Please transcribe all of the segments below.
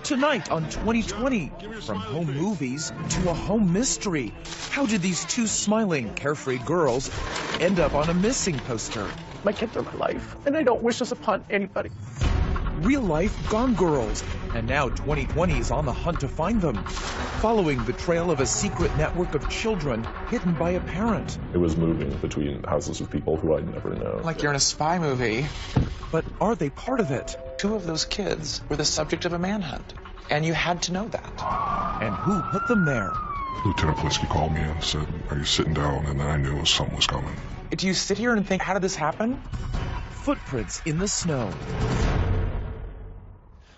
Tonight on 2020, from home movies to a home mystery, how did these two smiling, carefree girls end up on a missing poster? My kids are my life, and I don't wish this upon anybody. Real life Gone Girls, and now 2020 is on the hunt to find them, following the trail of a secret network of children hidden by a parent. It was moving between houses of people who I'd never known. Like you're in a spy movie. But are they part of it? Two of those kids were the subject of a manhunt, and you had to know that. And who put them there? Lieutenant Polisky called me and said, "Are you sitting down?" And then I knew something was coming. Do you sit here and think, how did this happen? Footprints in the snow.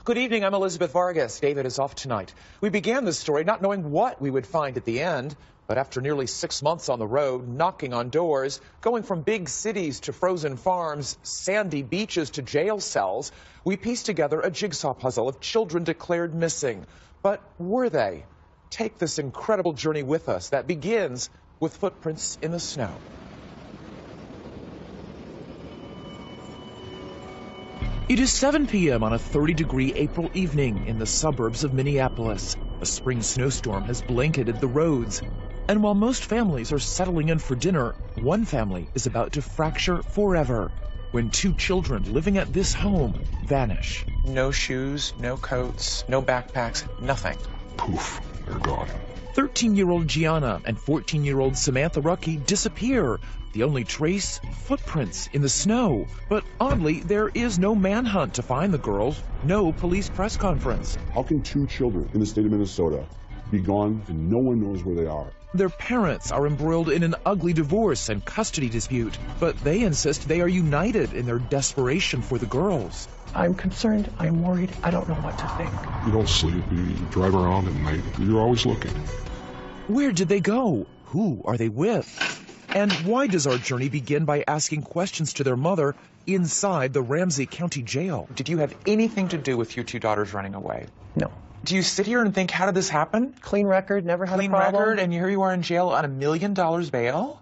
Good evening, I'm Elizabeth Vargas. David is off tonight. We began this story not knowing what we would find at the end, but after nearly 6 months on the road, knocking on doors, going from big cities to frozen farms, sandy beaches to jail cells, we pieced together a jigsaw puzzle of children declared missing. But were they? Take this incredible journey with us that begins with footprints in the snow. It is 7 p.m. on a 30-degree April evening in the suburbs of Minneapolis. A spring snowstorm has blanketed the roads. And while most families are settling in for dinner, one family is about to fracture forever when two children living at this home vanish. No shoes, no coats, no backpacks, nothing. Poof, they're gone. 13-year-old Gianna and 14-year-old Samantha Ruckey disappear. The only trace, footprints in the snow. But oddly, there is no manhunt to find the girls, no police press conference. How can two children in the state of Minnesota be gone and no one knows where they are? Their parents are embroiled in an ugly divorce and custody dispute, but they insist they are united in their desperation for the girls. I'm concerned, I'm worried, I don't know what to think. You don't sleep, you drive around at night, you're always looking. Where did they go? Who are they with? And why does our journey begin by asking questions to their mother inside the Ramsey County Jail? Did you have anything to do with your two daughters running away? No. Do you sit here and think, how did this happen? Clean record, never had a problem. Clean record, and here you are in jail on $1 million bail?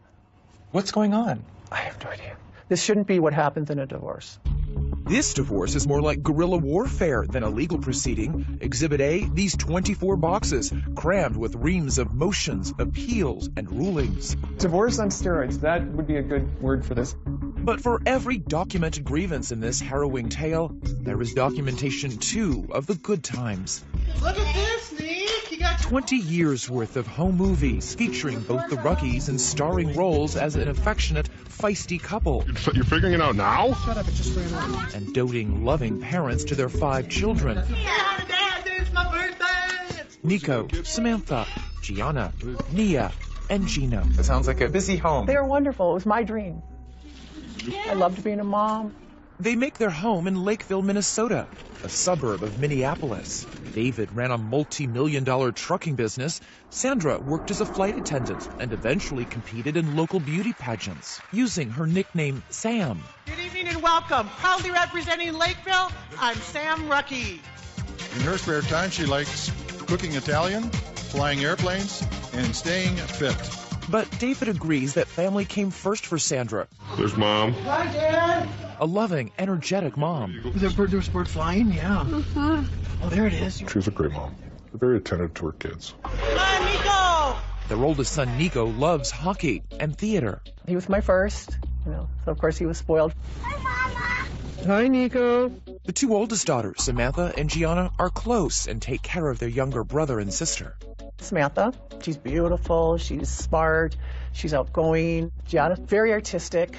What's going on? I have no idea. This shouldn't be what happens in a divorce. This divorce is more like guerrilla warfare than a legal proceeding. Exhibit A, these 24 boxes, crammed with reams of motions, appeals, and rulings. Divorce on steroids, that would be a good word for this. But for every documented grievance in this harrowing tale, there is documentation, too, of the good times. Look at this, Nick! You got 20 years worth of home movies featuring both the Ruckies and starring roles as an affectionate, feisty couple. You're figuring it out now? Shut up, it just ran on. And doting, loving parents to their 5 children. Yeah, Dad, it's my birthday! Nico, Samantha, Gianna, Nia, and Gino. It sounds like a busy home. They are wonderful. It was my dream. I loved being a mom. They make their home in Lakeville, Minnesota, a suburb of Minneapolis. David ran a multi-million-dollar trucking business. Sandra worked as a flight attendant and eventually competed in local beauty pageants, using her nickname Sam. Good evening and welcome. Proudly representing Lakeville, I'm Sam Ruckey. In her spare time, she likes cooking Italian, flying airplanes, and staying fit. But David agrees that family came first for Sandra. There's Mom. Hi, Dad. A loving, energetic mom. There's bird flying? Yeah. Oh, there it is. She's a great mom. Very attentive to her kids. Hi, Nico. Their oldest son, Nico, loves hockey and theater. He was my first, so of course he was spoiled. Hi, Mama. Hi, Nico. The 2 oldest daughters, Samantha and Gianna, are close and take care of their younger brother and sister. Samantha, she's beautiful, she's smart, she's outgoing. Gianna's very artistic,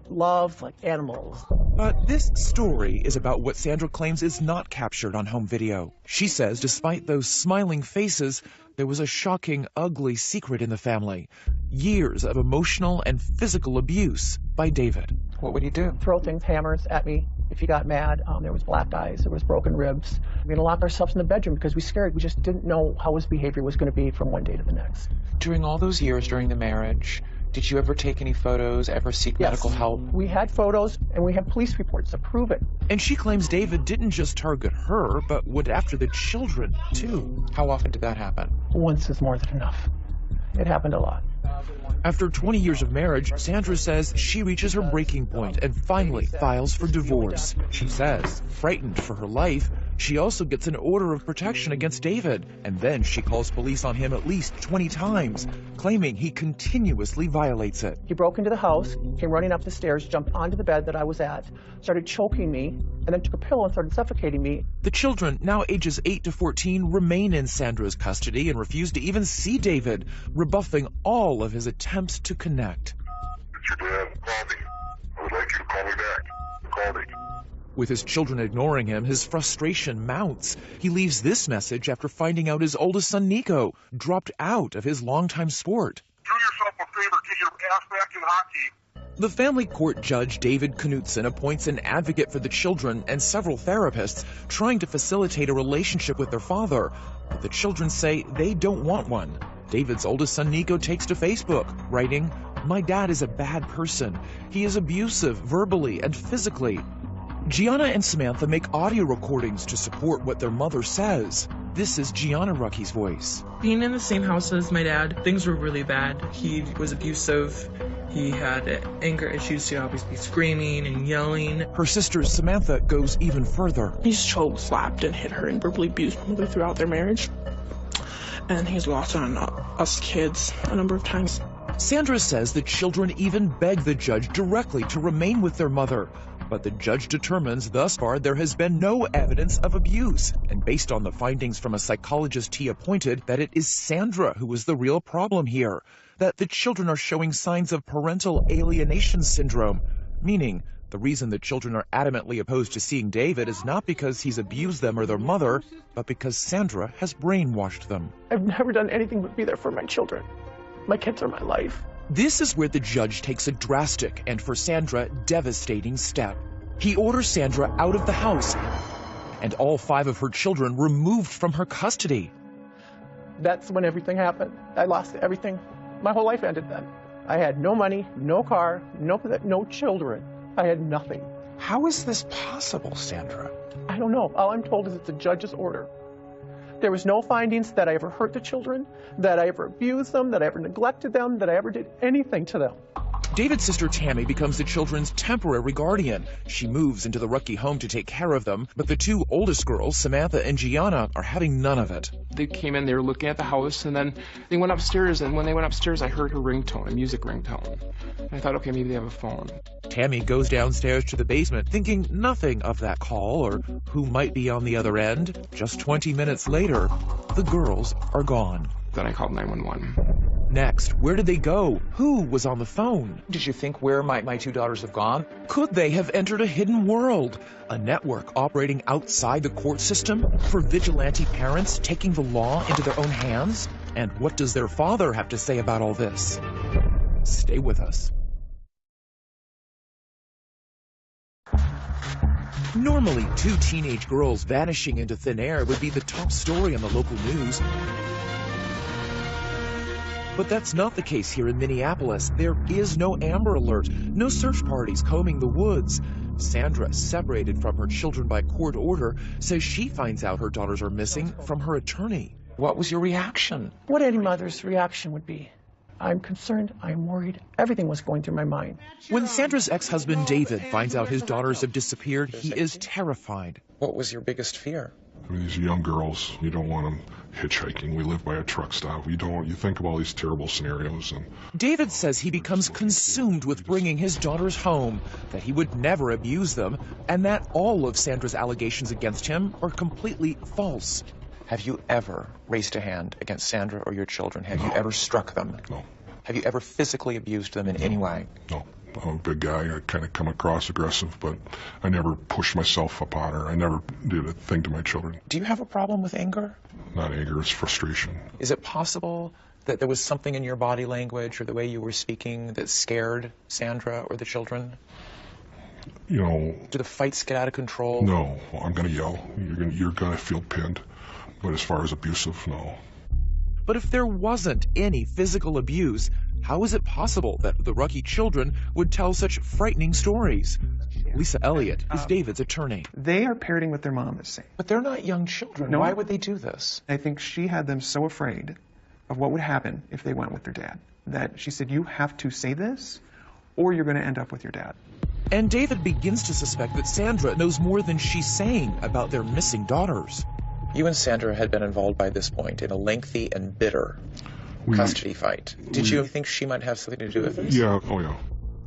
loves like animals. But this story is about what Sandra claims is not captured on home video. She says despite those smiling faces, there was a shocking, ugly secret in the family. Years of emotional and physical abuse by David. What would he do? Throw things, hammers at me. If he got mad, there was black eyes, there was broken ribs. We had to lock ourselves in the bedroom because we scared. We just didn't know how his behavior was going to be from one day to the next. During all those years during the marriage, did you ever take any photos, ever seek medical help? We had photos and we have police reports to prove it. And she claims David didn't just target her, but went after the children, too. How often did that happen? Once is more than enough. It happened a lot. After 20 years of marriage, Sandra says she reaches her breaking point and finally files for divorce. She says, frightened for her life, she also gets an order of protection against David, and then she calls police on him at least 20 times, claiming he continuously violates it. He broke into the house, came running up the stairs, jumped onto the bed that I was at, started choking me, and then took a pillow and started suffocating me. The children, now ages 8 to 14, remain in Sandra's custody and refuse to even see David, rebuffing all of his attempts to connect. It's your dad. Call me. I would like you to call me back. Call me. With his children ignoring him, his frustration mounts. He leaves this message after finding out his oldest son, Nico, dropped out of his longtime sport. Do yourself a favor. Get your ass back in hockey. The family court judge, David Knutson, appoints an advocate for the children and several therapists trying to facilitate a relationship with their father. But the children say they don't want one. David's oldest son, Nico, takes to Facebook, writing, "My dad is a bad person. He is abusive verbally and physically." Gianna and Samantha make audio recordings to support what their mother says. This is Gianna Rucky's voice. Being in the same house as my dad, things were really bad. He was abusive. He had anger issues. He'd always be screaming and yelling. Her sister Samantha goes even further. He's choked, slapped, and hit her and verbally abused my mother throughout their marriage. And he's lost on us kids a number of times. Sandra says the children even beg the judge directly to remain with their mother. But the judge determines thus far there has been no evidence of abuse. And based on the findings from a psychologist he appointed, that it is Sandra who is the real problem here. That the children are showing signs of parental alienation syndrome. Meaning, the reason the children are adamantly opposed to seeing David is not because he's abused them or their mother, but because Sandra has brainwashed them. I've never done anything but be there for my children. My kids are my life. This is where the judge takes a drastic and, for Sandra, devastating step. He orders Sandra out of the house and all 5 of her children removed from her custody. That's when everything happened. I lost everything. My whole life ended then. I had no money, no car, no children. I had nothing. How is this possible, Sandra? I don't know. All I'm told is it's a judge's order. There was no findings that I ever hurt the children, that I ever abused them, that I ever neglected them, that I ever did anything to them. David's sister Tammy becomes the children's temporary guardian. She moves into the Rucky home to take care of them, but the 2 oldest girls, Samantha and Gianna, are having none of it. They came in, they were looking at the house, and then they went upstairs, and when they went upstairs, I heard her ringtone, a music ringtone. And I thought, okay, maybe they have a phone. Tammy goes downstairs to the basement, thinking nothing of that call or who might be on the other end. Just 20 minutes later, the girls are gone. Then I called 911. Next, where did they go? Who was on the phone? Did you think where might my 2 daughters have gone? Could they have entered a hidden world? A network operating outside the court system? For vigilante parents taking the law into their own hands? And what does their father have to say about all this? Stay with us. Normally, 2 teenage girls vanishing into thin air would be the top story on the local news. But that's not the case here in Minneapolis. There is no Amber Alert, no search parties combing the woods. Sandra, separated from her children by court order, says she finds out her daughters are missing from her attorney. What was your reaction? What any mother's reaction would be. I'm concerned, I'm worried, everything was going through my mind. When Sandra's ex-husband David finds out his daughters have disappeared, he is terrified. What was your biggest fear? I mean, these young girls, you don't want them hitchhiking. We live by a truck stop. You think of all these terrible scenarios. And David says he becomes consumed with bringing his daughters home, that he would never abuse them, and that all of Sandra's allegations against him are completely false. Have you ever raised a hand against Sandra or your children? Have you ever struck them? No. Have you ever physically abused them in any way? No. I'm a big guy. I kind of come across aggressive, but I never pushed myself upon her. I never did a thing to my children. Do you have a problem with anger? Not anger, it's frustration. Is it possible that there was something in your body language or the way you were speaking that scared Sandra or the children? You know... Do the fights get out of control? No. I'm going to yell. You're going to feel pinned. But as far as abusive, no. But if there wasn't any physical abuse, how is it possible that the Rucky children would tell such frightening stories? Lisa Elliott is David's attorney. They are parroting what their mom is saying. But they're not young children. No. Why would they do this? I think she had them so afraid of what would happen if they went with their dad. That she said, you have to say this, or you're going to end up with your dad. And David begins to suspect that Sandra knows more than she's saying about their missing daughters. You and Sandra had been involved by this point in a lengthy and bitter custody fight. Did you think she might have something to do with this? Yeah, oh yeah.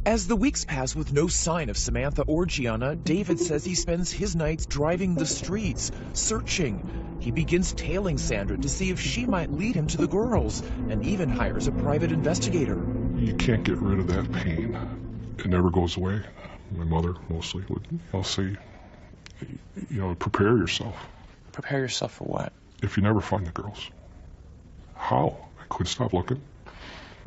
As the weeks pass with no sign of Samantha or Gianna, David says he spends his nights driving the streets, searching. He begins tailing Sandra to see if she might lead him to the girls, and even hires a private investigator. You can't get rid of that pain. It never goes away. My mother mostly would, I'll say, you know, prepare yourself. Prepare yourself for what? If you never find the girls. How? I couldn't stop looking.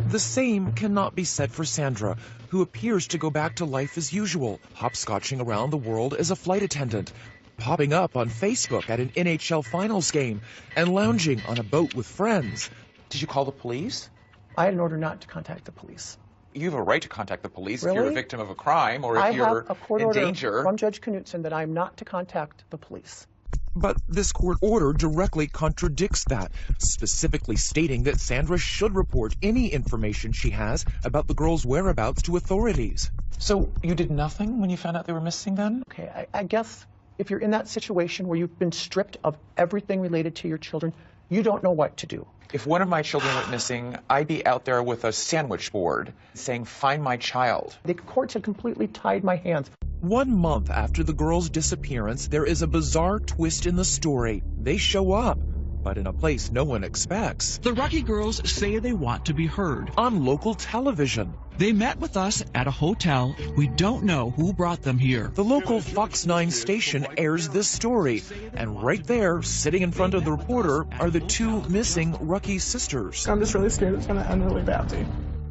The same cannot be said for Sandra, who appears to go back to life as usual, hopscotching around the world as a flight attendant, popping up on Facebook at an NHL Finals game, and lounging on a boat with friends. Did you call the police? I had an order not to contact the police. You have a right to contact the police Really? if you're a victim of a crime or if I you're have a court in order danger. from Judge Knutson that I'm not to contact the police. But this court order directly contradicts that, specifically stating that Sandra should report any information she has about the girls' whereabouts to authorities. So you did nothing when you found out they were missing then? Okay, I guess if you're in that situation where you've been stripped of everything related to your children, you don't know what to do. If one of my children went missing, I'd be out there with a sandwich board saying, "Find my child." The courts had completely tied my hands. 1 month after the girls' disappearance, there is a bizarre twist in the story. They show up, but in a place no one expects. The Rucky girls say they want to be heard. On local television. They met with us at a hotel. We don't know who brought them here. The local Fox 9 station airs this story, and right there, sitting in front of the reporter, are the two missing Rucky sisters. I'm just really scared it's going to end really badly.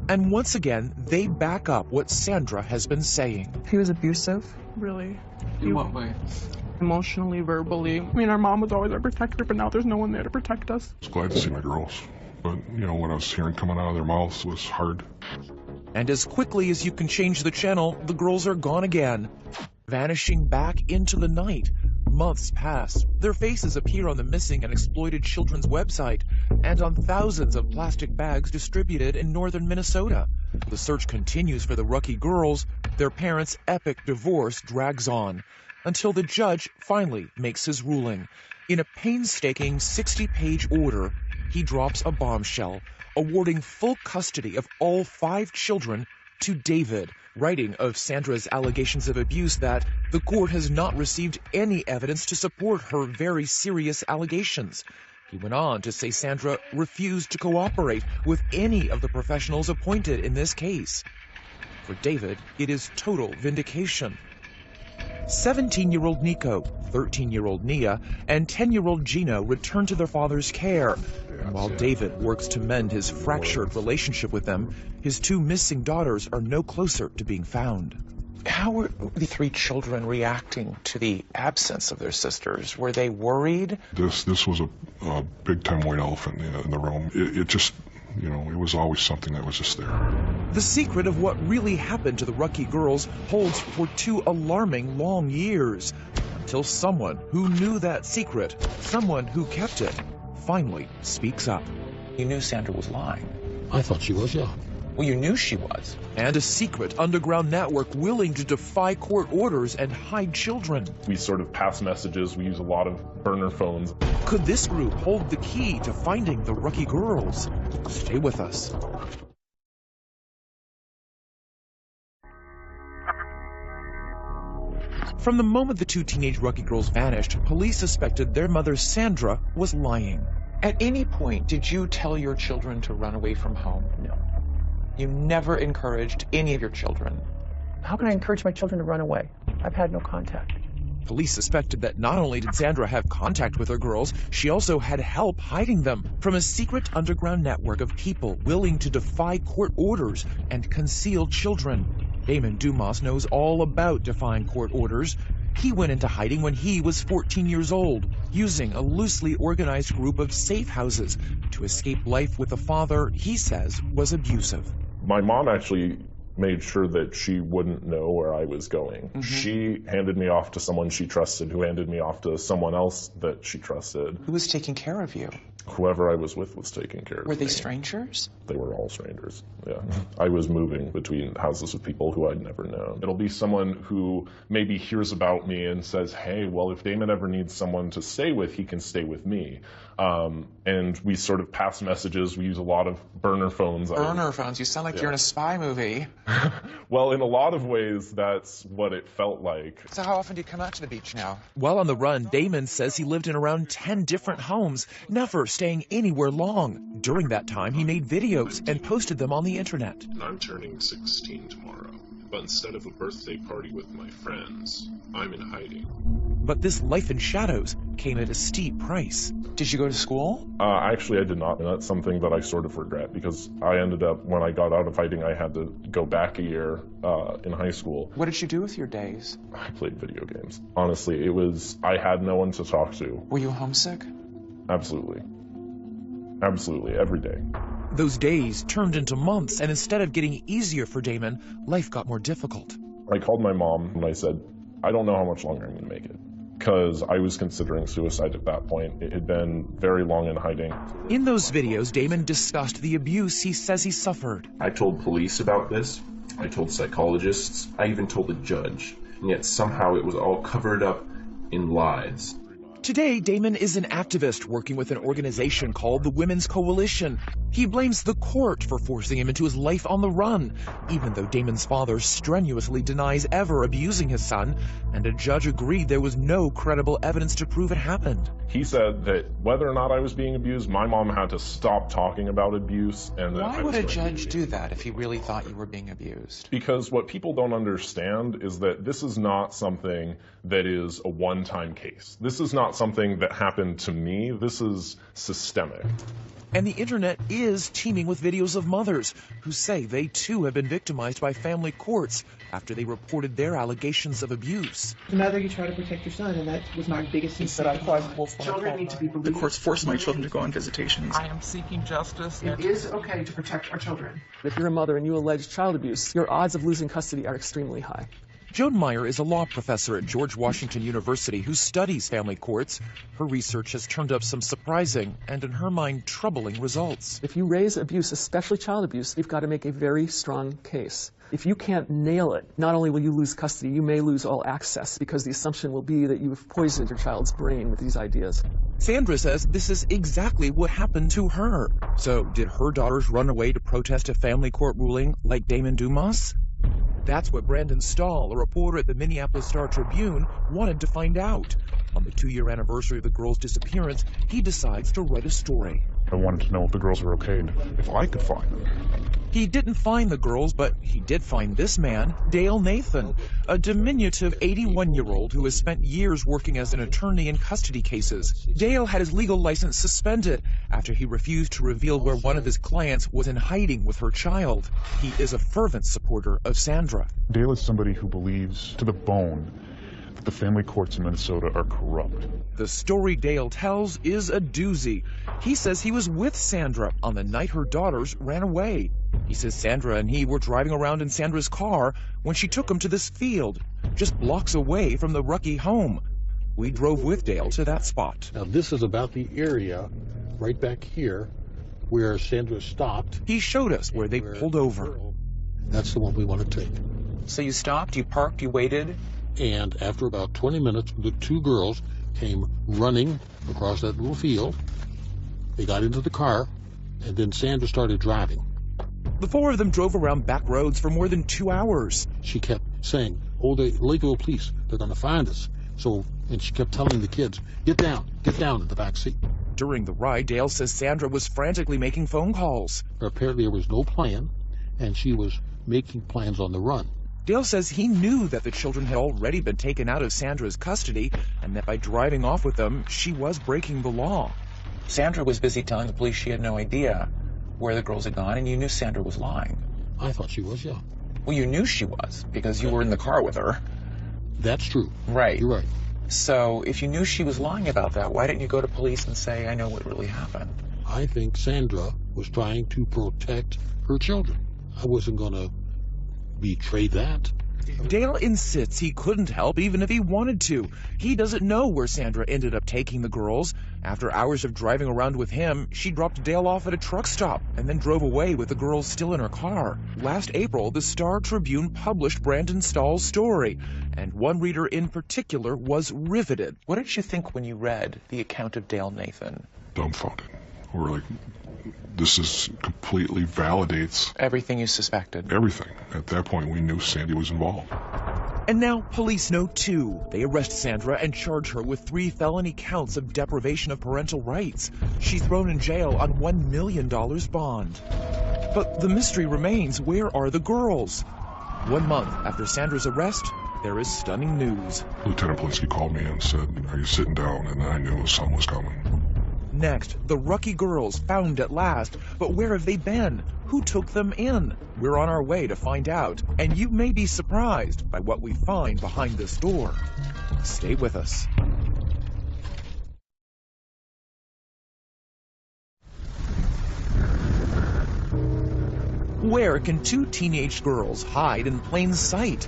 And once again, they back up what Sandra has been saying. He was abusive, really. In what way? Emotionally, verbally. I mean, our mom was always our protector, but now there's no one there to protect us. I was glad to see my girls. But, you know, what I was hearing coming out of their mouths was hard. And as quickly as you can change the channel, the girls are gone again, vanishing back into the night. Months pass. Their faces appear on the missing and exploited children's website and on thousands of plastic bags distributed in northern Minnesota. The search continues for the Rucky girls. Their parents' epic divorce drags on until the judge finally makes his ruling. In a painstaking 60-page order, he drops a bombshell, awarding full custody of all 5 children to David, writing of Sandra's allegations of abuse that the court has not received any evidence to support her very serious allegations. He went on to say Sandra refused to cooperate with any of the professionals appointed in this case. For David, it is total vindication. 17-year-old Nico, 13-year-old Nia, and 10-year-old Gino return to their father's care. And while David works to mend his fractured relationship with them, his 2 missing daughters are no closer to being found. How were the 3 children reacting to the absence of their sisters? Were they worried? This was a big-time white elephant in the room. It just, you know, it was always something that was just there. The secret of what really happened to the Rucky girls holds for 2 alarming long years, until someone who knew that secret, someone who kept it, finally speaks up. You knew Sandra was lying. I thought she was, yeah. Well, you knew she was. And a secret underground network willing to defy court orders and hide children. We sort of pass messages. We use a lot of burner phones. Could this group hold the key to finding the Rucky girls? Stay with us. From the moment the 2 teenage Rucky girls vanished, police suspected their mother Sandra was lying. At any point, did you tell your children to run away from home? No. You never encouraged any of your children? How can I encourage my children to run away? I've had no contact. Police suspected that not only did Sandra have contact with her girls, she also had help hiding them from a secret underground network of people willing to defy court orders and conceal children. Damon Dumas knows all about defying court orders. He went into hiding when he was 14 years old, using a loosely organized group of safe houses to escape life with a father he says was abusive. My mom actually made sure that she wouldn't know where I was going. Mm-hmm. She handed me off to someone she trusted, who handed me off to someone else that she trusted. Who was taking care of you? Whoever I was with was taking care of me. Were they strangers? They were all strangers, yeah. I was moving between houses with people who I'd never known. It'll be someone who maybe hears about me and says, hey, well, if Damon ever needs someone to stay with, he can stay with me. And we sort of pass messages. We use a lot of burner phones. Burner phones? You sound like you're in a spy movie. Well, in a lot of ways, that's what it felt like. So how often do you come out to the beach now? While on the run, Damon says he lived in around 10 different homes, never staying anywhere long. During that time, he made videos and posted them on the internet. I'm turning 16 tomorrow, but instead of a birthday party with my friends, I'm in hiding. But this life in shadows came at a steep price. Did you go to school? Actually, I did not. And that's something that I sort of regret, because I ended up, when I got out of hiding, I had to go back a year in high school. What did you do with your days? I played video games. Honestly, I had no one to talk to. Were you homesick? Absolutely. Absolutely, every day. Those days turned into months, and instead of getting easier for Damon, life got more difficult. I called my mom and I said, I don't know how much longer I'm going to make it. Because I was considering suicide at that point. It had been very long in hiding. In those videos, Damon discussed the abuse he says he suffered. I told police about this. I told psychologists. I even told the judge. And yet somehow it was all covered up in lies. Today, Damon is an activist working with an organization called the Women's Coalition. He blames the court for forcing him into his life on the run, even though Damon's father strenuously denies ever abusing his son, and a judge agreed there was no credible evidence to prove it happened. He said that whether or not I was being abused, my mom had to stop talking about abuse. And why would a judge do that if he really thought you were being abused? Because what people don't understand is that this is not something that is a one-time case. This is not something that happened to me. This is systemic. And the internet is teeming with videos of mothers who say they too have been victimized by family courts after they reported their allegations of abuse. As a mother, you try to protect your son, and that was my biggest concern. Children need to be believed. The courts forced my children to go on visitations. I am seeking justice. It is okay to protect our children. If you're a mother and you allege child abuse, your odds of losing custody are extremely high. Joan Meyer is a law professor at George Washington University who studies family courts. Her research has turned up some surprising and, in her mind, troubling results. If you raise abuse, especially child abuse, you've got to make a very strong case. If you can't nail it, not only will you lose custody, you may lose all access, because the assumption will be that you've poisoned your child's brain with these ideas. Sandra says this is exactly what happened to her. So did her daughters run away to protest a family court ruling like Damon Dumas? That's what Brandon Stahl, a reporter at the Minneapolis Star-Tribune, wanted to find out. On the 2-year anniversary of the girl's disappearance, he decides to write a story. I wanted to know if the girls were okay and if I could find them. He didn't find the girls, but he did find this man, Dale Nathan, a diminutive 81-year-old who has spent years working as an attorney in custody cases. Dale had his legal license suspended after he refused to reveal where one of his clients was in hiding with her child. He is a fervent supporter of Sandra. Dale is somebody who believes to the bone that the family courts in Minnesota are corrupt. The story Dale tells is a doozy. He says he was with Sandra on the night her daughters ran away. He says Sandra and he were driving around in Sandra's car when she took him to this field, just blocks away from the Rucky home. We drove with Dale to that spot. Now this is about the area right back here where Sandra stopped. He showed us where they pulled over. That's the one we want to take. So you stopped, you parked, you waited? And after about 20 minutes, the two girls came running across that little field. They got into the car, and then Sandra started driving. The four of them drove around back roads for more than 2 hours. She kept saying, oh, the Lakeville police, they're going to find us. And she kept telling the kids, get down in the back seat. During the ride, Dale says Sandra was frantically making phone calls. Apparently there was no plan, and she was making plans on the run. Dale says he knew that the children had already been taken out of Sandra's custody, and that by driving off with them, she was breaking the law. Sandra was busy telling the police she had no idea where the girls had gone, and you knew Sandra was lying. I thought she was, yeah. Well, you knew she was, because you were in the car with her. That's true. Right. You're right. So, if you knew she was lying about that, why didn't you go to police and say, I know what really happened? I think Sandra was trying to protect her children. I wasn't going to betray that. Dale insists he couldn't help even if he wanted to. He doesn't know where Sandra ended up taking the girls. After hours of driving around with him, she dropped Dale off at a truck stop and then drove away with the girls still in her car. Last April, the Star Tribune published Brandon Stahl's story, and one reader in particular was riveted. What did you think when you read the account of Dale Nathan? Dumbfounded. We're like, this is completely validates everything you suspected. Everything. At that point, we knew Sandy was involved. And now police know too. They arrest Sandra and charge her with 3 felony counts of deprivation of parental rights. She's thrown in jail on $1 million bond. But the mystery remains, where are the girls? 1 month after Sandra's arrest, there is stunning news. Lieutenant Polinsky called me and said, "Are you sitting down?" And I knew something was coming. Next, the Rucky girls found at last. But where have they been? Who took them in? We're on our way to find out. And you may be surprised by what we find behind this door. Stay with us. Where can 2 teenage girls hide in plain sight?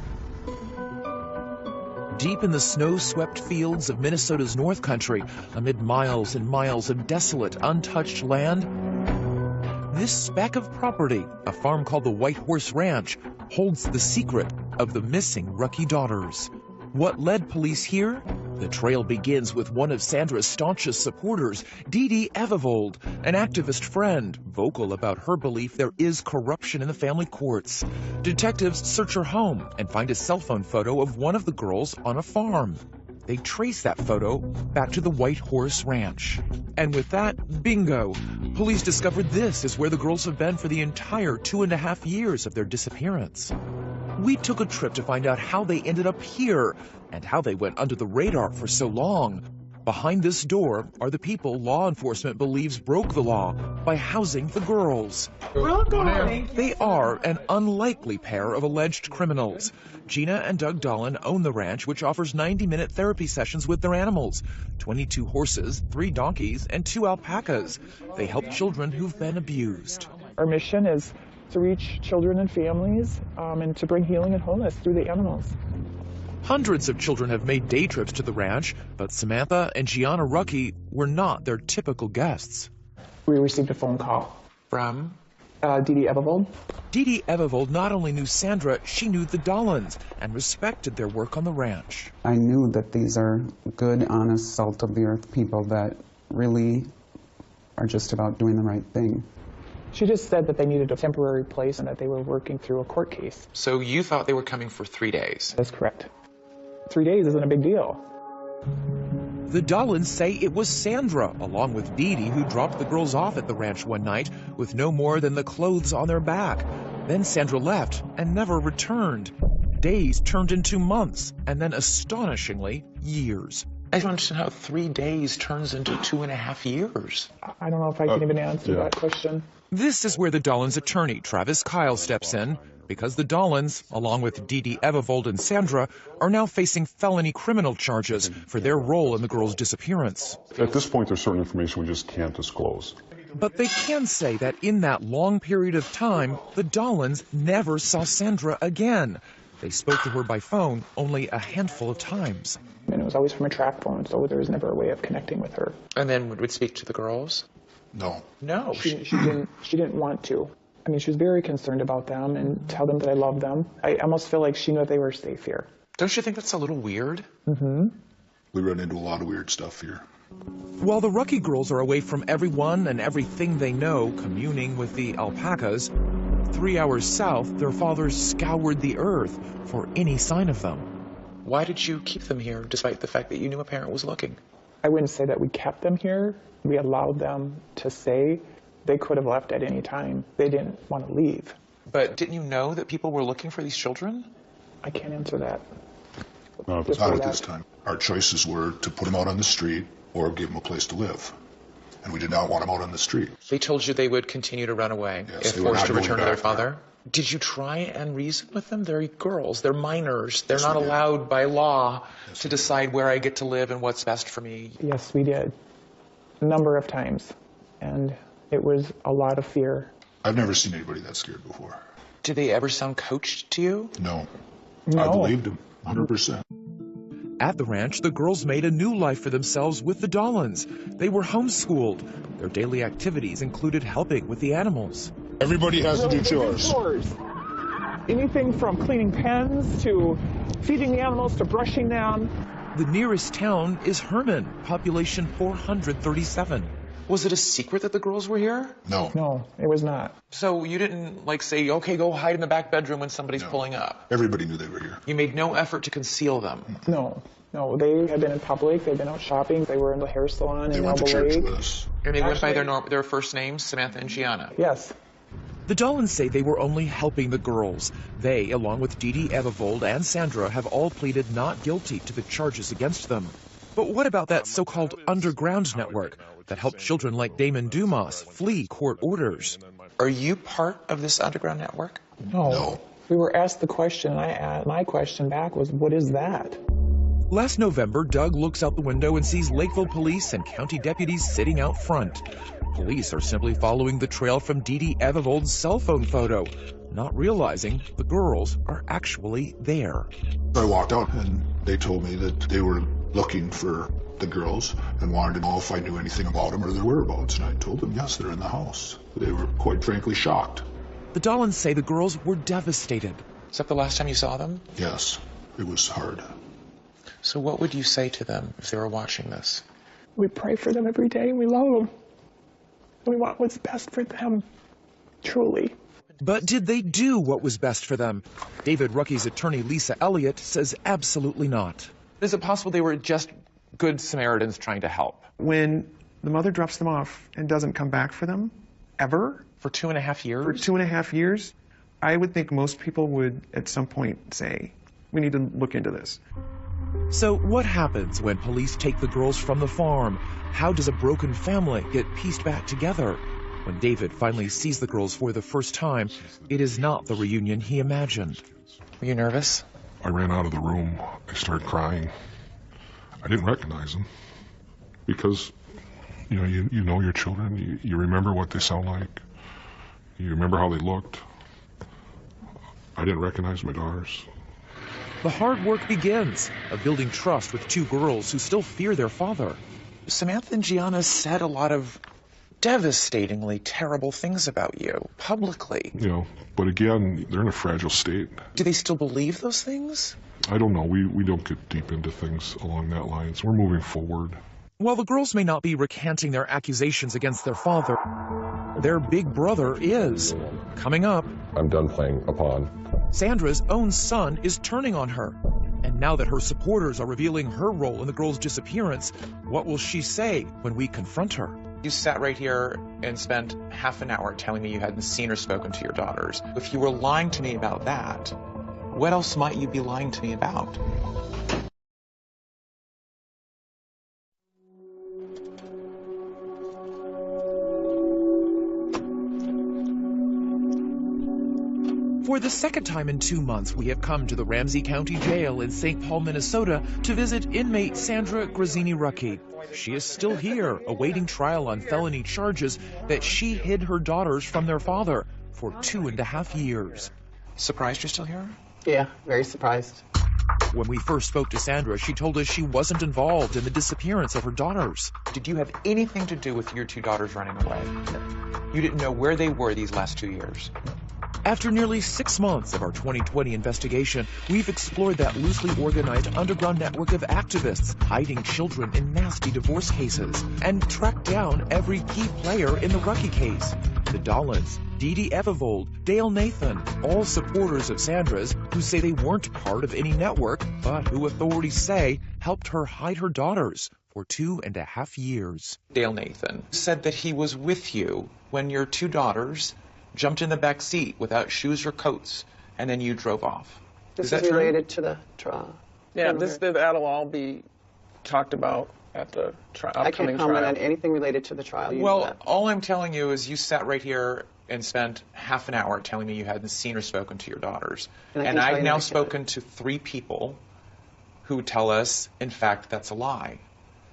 Deep in the snow-swept fields of Minnesota's North Country, amid miles and miles of desolate, untouched land, this speck of property, a farm called the White Horse Ranch, holds the secret of the missing Rucky daughters. What led police here? The trail begins with one of Sandra's staunchest supporters, Dee Dee Evevold, an activist friend, vocal about her belief there is corruption in the family courts. Detectives search her home and find a cell phone photo of one of the girls on a farm. They trace that photo back to the White Horse Ranch. And with that, bingo! Police discovered this is where the girls have been for the entire 2.5 years of their disappearance. We took a trip to find out how they ended up here and how they went under the radar for so long. Behind this door are the people law enforcement believes broke the law by housing the girls. They are an unlikely pair of alleged criminals. Gina and Doug Dolan own the ranch, which offers 90-minute therapy sessions with their animals. 22 horses, 3 donkeys, and 2 alpacas. They help children who've been abused. Our mission is to reach children and families and to bring healing and wholeness through the animals. Hundreds of children have made day trips to the ranch, but Samantha and Gianna Rucky were not their typical guests. We received a phone call. From? Dee Dee Evevold. Dee Dee Evevold not only knew Sandra, she knew the Dolans and respected their work on the ranch. I knew that these are good, honest, salt-of-the-earth people that really are just about doing the right thing. She just said that they needed a temporary place and that they were working through a court case. So you thought they were coming for 3 days? That's correct. 3 days isn't a big deal. The Dolans say it was Sandra, along with Dee Dee, who dropped the girls off at the ranch one night with no more than the clothes on their back. Then Sandra left and never returned. Days turned into months, and then astonishingly, years. I don't understand how 3 days turns into 2.5 years. I don't know if I can even answer that question. This is where the Dolans' attorney, Travis Kyle, steps in, because the Dolans, along with Dee Dee Evevold and Sandra, are now facing felony criminal charges for their role in the girls' disappearance. At this point, there's certain information we just can't disclose. But they can say that in that long period of time, the Dolans never saw Sandra again. They spoke to her by phone only a handful of times. And it was always from a track phone, so there was never a way of connecting with her. And then would speak to the girls? No. No. She didn't want to. I mean, she was very concerned about them and tell them that I love them. I almost feel like she knew that they were safe here. Don't you think that's a little weird? Mm-hmm. We run into a lot of weird stuff here. While the Rucky girls are away from everyone and everything they know, communing with the alpacas, 3 hours south, their fathers scoured the earth for any sign of them. Why did you keep them here, despite the fact that you knew a parent was looking? I wouldn't say that we kept them here. We allowed them to stay. They could have left at any time. They didn't want to leave. But didn't you know that people were looking for these children? I can't answer that. Not at this time. Our choices were to put them out on the street or give them a place to live. And we did not want them out on the street. They told you they would continue to run away if forced to return to their father? Did you try and reason with them? They're girls. They're minors. They're not allowed by law to decide where I get to live and what's best for me. Yes, we did. A number of times. And it was a lot of fear. I've never seen anybody that scared before. Did they ever sound coached to you? No. I believed him, 100%. At the ranch, the girls made a new life for themselves with the Dollins. They were homeschooled. Their daily activities included helping with the animals. Everybody has to do chores. Anything from cleaning pens to feeding the animals to brushing them. The nearest town is Herman, population 437. Was it a secret that the girls were here? No. No, it was not. So you didn't, like, say, okay, go hide in the back bedroom when somebody's pulling up? Everybody knew they were here. You made no effort to conceal them? No. No, they had been in public. They'd been out shopping. They were in the hair salon in Elbow Lake. And they went by their first names, Samantha and Gianna? Yes. The Dollins say they were only helping the girls. They, along with Dee Dee Evevold and Sandra, have all pleaded not guilty to the charges against them. But what about that so-called underground network that helped children like Damon Dumas flee court orders? Are you part of this underground network? No. We were asked the question, and my question back was, what is that? Last November, Doug looks out the window and sees Lakeville police and county deputies sitting out front. Police are simply following the trail from Dee Dee Evevold's cell phone photo, not realizing the girls are actually there. I walked out and they told me that they were looking for the girls and wanted to know if I knew anything about them or their whereabouts. And I told them, yes, they're in the house. They were quite frankly shocked. The Dollins say the girls were devastated. Is that the last time you saw them? Yes, it was hard. So what would you say to them if they were watching this? We pray for them every day. We love them. We want what's best for them, truly. But did they do what was best for them? David Rucky's attorney, Lisa Elliott, says absolutely not. Is it possible they were just good Samaritans trying to help? When the mother drops them off and doesn't come back for them, ever? For 2.5 years? For 2.5 years, I would think most people would at some point say, we need to look into this. So what happens when police take the girls from the farm? How does a broken family get pieced back together? When David finally sees the girls for the first time, it is not the reunion he imagined. Were you nervous? I ran out of the room. I started crying. I didn't recognize them because, you know your children. You remember what they sound like. You remember how they looked. I didn't recognize my daughters. The hard work begins, of building trust with two girls who still fear their father. Samantha and Gianna said a lot of devastatingly terrible things about you, publicly. But again, they're in a fragile state. Do they still believe those things? I don't know. We don't get deep into things along that lines. We're moving forward. While the girls may not be recanting their accusations against their father, their big brother is. Coming up, I'm done playing a pawn. Sandra's own son is turning on her. And now that her supporters are revealing her role in the girls' disappearance, what will she say when we confront her? You sat right here and spent half an hour telling me you hadn't seen or spoken to your daughters. If you were lying to me about that, what else might you be lying to me about? For the second time in 2 months, we have come to the Ramsey County Jail in St. Paul, Minnesota, to visit inmate Sandra Grazzini-Rucky. She is still here, awaiting trial on felony charges that she hid her daughters from their father for 2.5 years. Surprised you're still here? Yeah, very surprised. When we first spoke to Sandra, she told us she wasn't involved in the disappearance of her daughters. Did you have anything to do with your two daughters running away? You didn't know where they were these last 2 years? After nearly 6 months of our 2020 investigation, we've explored that loosely organized underground network of activists hiding children in nasty divorce cases and tracked down every key player in the Rucky case. The Dollins, Dee Dee Evevold, Dale Nathan, all supporters of Sandra's who say they weren't part of any network, but who authorities say helped her hide her daughters for 2.5 years. Dale Nathan said that he was with you when your two daughters jumped in the back seat without shoes or coats, and then you drove off. This is related to the trial. Yeah, that'll all be talked about at the trial. I can't comment on anything related to the trial. Well, all I'm telling you is you sat right here and spent half an hour telling me you hadn't seen or spoken to your daughters. And I've now spoken to 3 people who tell us, in fact, that's a lie.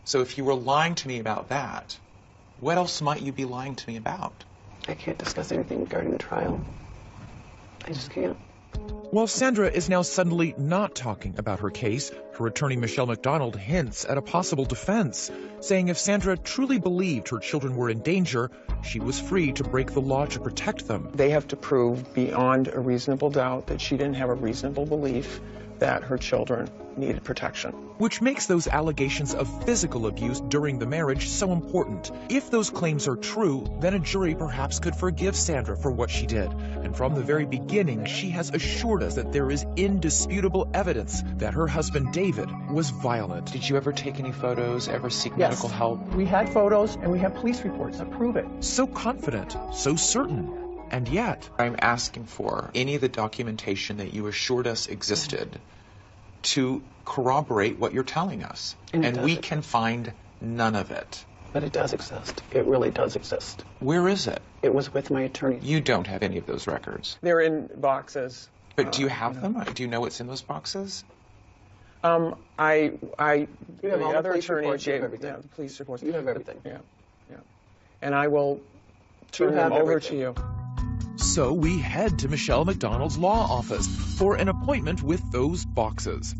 So if you were lying to me about that, what else might you be lying to me about? I can't discuss anything regarding the trial. I just can't. While Sandra is now suddenly not talking about her case, her attorney Michelle McDonald hints at a possible defense, saying if Sandra truly believed her children were in danger, she was free to break the law to protect them. They have to prove beyond a reasonable doubt that she didn't have a reasonable belief that her children needed protection. Which makes those allegations of physical abuse during the marriage so important. If those claims are true, then a jury perhaps could forgive Sandra for what she did. And from the very beginning, she has assured us that there is indisputable evidence that her husband David was violent. Did you ever take any photos, ever seek medical help? We had photos and we have police reports that prove it. So confident, so certain, and yet... I'm asking for any of the documentation that you assured us existed to corroborate what you're telling us. And we can find none of it. But it does exist. It really does exist. Where is it? It was with my attorney. You don't have any of those records. They're in boxes. But do you have them? Do you know what's in those boxes? The other police attorney reports, you gave have everything. the police reports. You have everything. Yeah. And I will turn them over to you. So we head to Michelle McDonald's law office for an appointment with those boxes.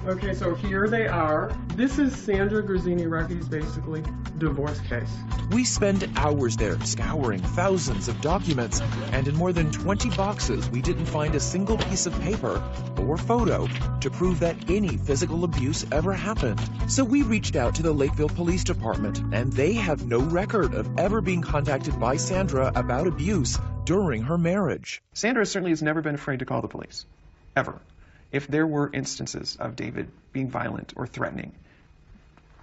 Okay, so here they are. This is Sandra Grazzini-Recky's basically divorce case. We spend hours there scouring thousands of documents, and in more than 20 boxes we didn't find a single piece of paper or photo to prove that any physical abuse ever happened. So we reached out to the Lakeville Police Department, and they have no record of ever being contacted by Sandra about abuse during her marriage. Sandra certainly has never been afraid to call the police, ever. If there were instances of David being violent or threatening,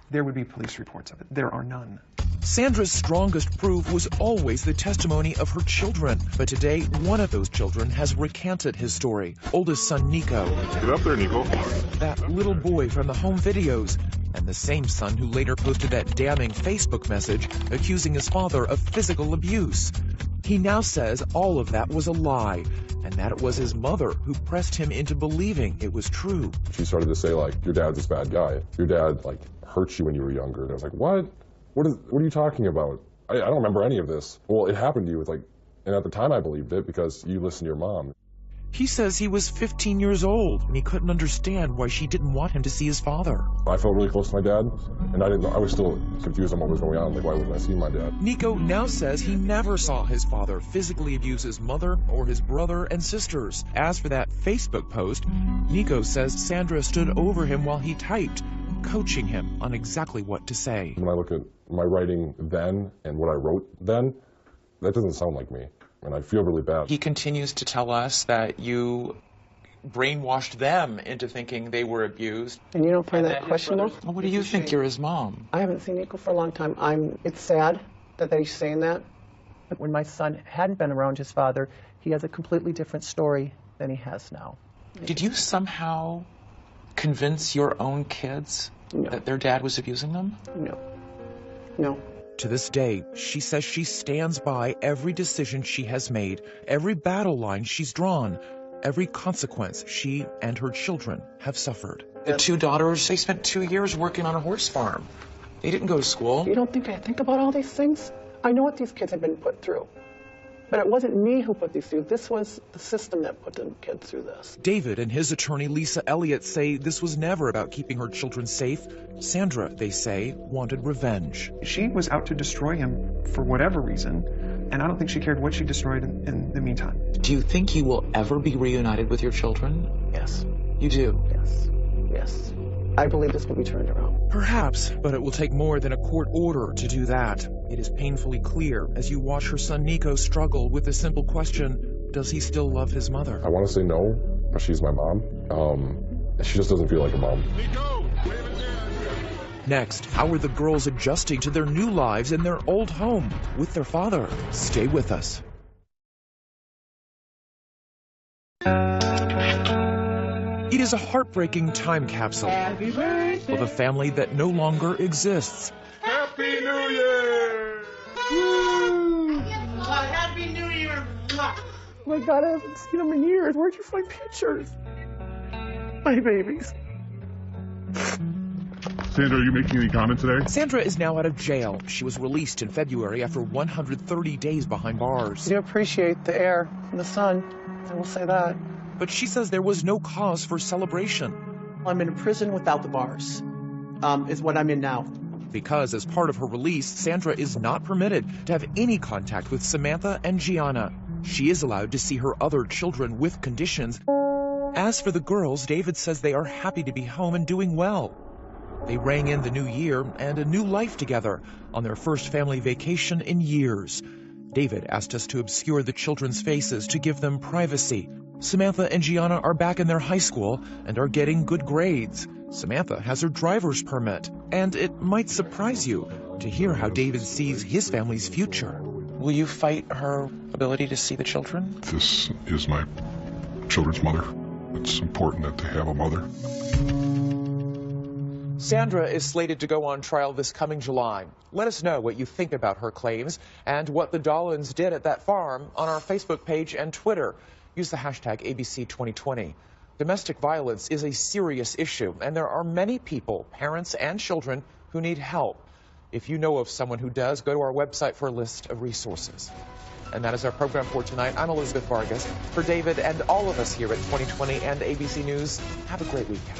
there would be police reports of it. There are none. Sandra's strongest proof was always the testimony of her children. But today, one of those children has recanted his story. Oldest son, Nico. Get up there, Nico. That little boy from the home videos. And the same son who later posted that damning Facebook message accusing his father of physical abuse. He now says all of that was a lie, and that it was his mother who pressed him into believing it was true. She started to say, like, your dad's this bad guy. Your dad, like, hurt you when you were younger. And I was like, what? What are you talking about? I don't remember any of this. Well, it happened to you. It's like, and at the time I believed it because you listened to your mom. He says he was 15 years old, and he couldn't understand why she didn't want him to see his father. I felt really close to my dad, and I was still confused on what was going on. Like, why wouldn't I see my dad? Nico now says he never saw his father physically abuse his mother or his brother and sisters. As for that Facebook post, Nico says Sandra stood over him while he typed, coaching him on exactly what to say. When I look at my writing then and what I wrote then, that doesn't sound like me. And I feel really bad. He continues to tell us that you brainwashed them into thinking they were abused. And you don't find that questionable? Well, what do you think? You're his mom. I haven't seen Nico for a long time. It's sad that he's saying that. But when my son hadn't been around his father, he has a completely different story than he has now. Did you somehow convince your own kids that their dad was abusing them? No. To this day, she says she stands by every decision she has made, every battle line she's drawn, every consequence she and her children have suffered. The two daughters, they spent 2 years working on a horse farm. They didn't go to school. You don't think I think about all these things? I know what these kids have been put through. But it wasn't me who put these through. This was the system that put the kids through this. David and his attorney, Lisa Elliott, say this was never about keeping her children safe. Sandra, they say, wanted revenge. She was out to destroy him for whatever reason, and I don't think she cared what she destroyed in the meantime. Do you think you will ever be reunited with your children? Yes. You do? Yes. I believe this will be turned around. Perhaps, but it will take more than a court order to do that. It is painfully clear as you watch her son Nico struggle with the simple question, does he still love his mother? I want to say no, but she's my mom. She just doesn't feel like a mom. Next, how are the girls adjusting to their new lives in their old home with their father? Stay with us. It is a heartbreaking time capsule of a family that no longer exists. Happy New Year! Happy New Year! Oh my God, I haven't seen them in years. Where'd you find pictures? My babies. Sandra, are you making any comment today? Sandra is now out of jail. She was released in February after 130 days behind bars. You appreciate the air and the sun, I will say that. but she says there was no cause for celebration. I'm in a prison without the bars, is what I'm in now. Because as part of her release, Sandra is not permitted to have any contact with Samantha and Gianna. She is allowed to see her other children with conditions. As for the girls, David says they are happy to be home and doing well. They rang in the new year and a new life together on their first family vacation in years. David asked us to obscure the children's faces to give them privacy. Samantha and Gianna are back in their high school and are getting good grades. Samantha has her driver's permit, and it might surprise you to hear how David sees his family's future. Will you fight her ability to see the children? This is my children's mother. It's important that they have a mother. Sandra is slated to go on trial this coming July. Let us know what you think about her claims and what the Dollins did at that farm on our Facebook page and Twitter. Use the hashtag ABC2020. Domestic violence is a serious issue, and there are many people, parents and children, who need help. If you know of someone who does, go to our website for a list of resources. And that is our program for tonight. I'm Elizabeth Vargas. For David and all of us here at 2020 and ABC News, have a great weekend.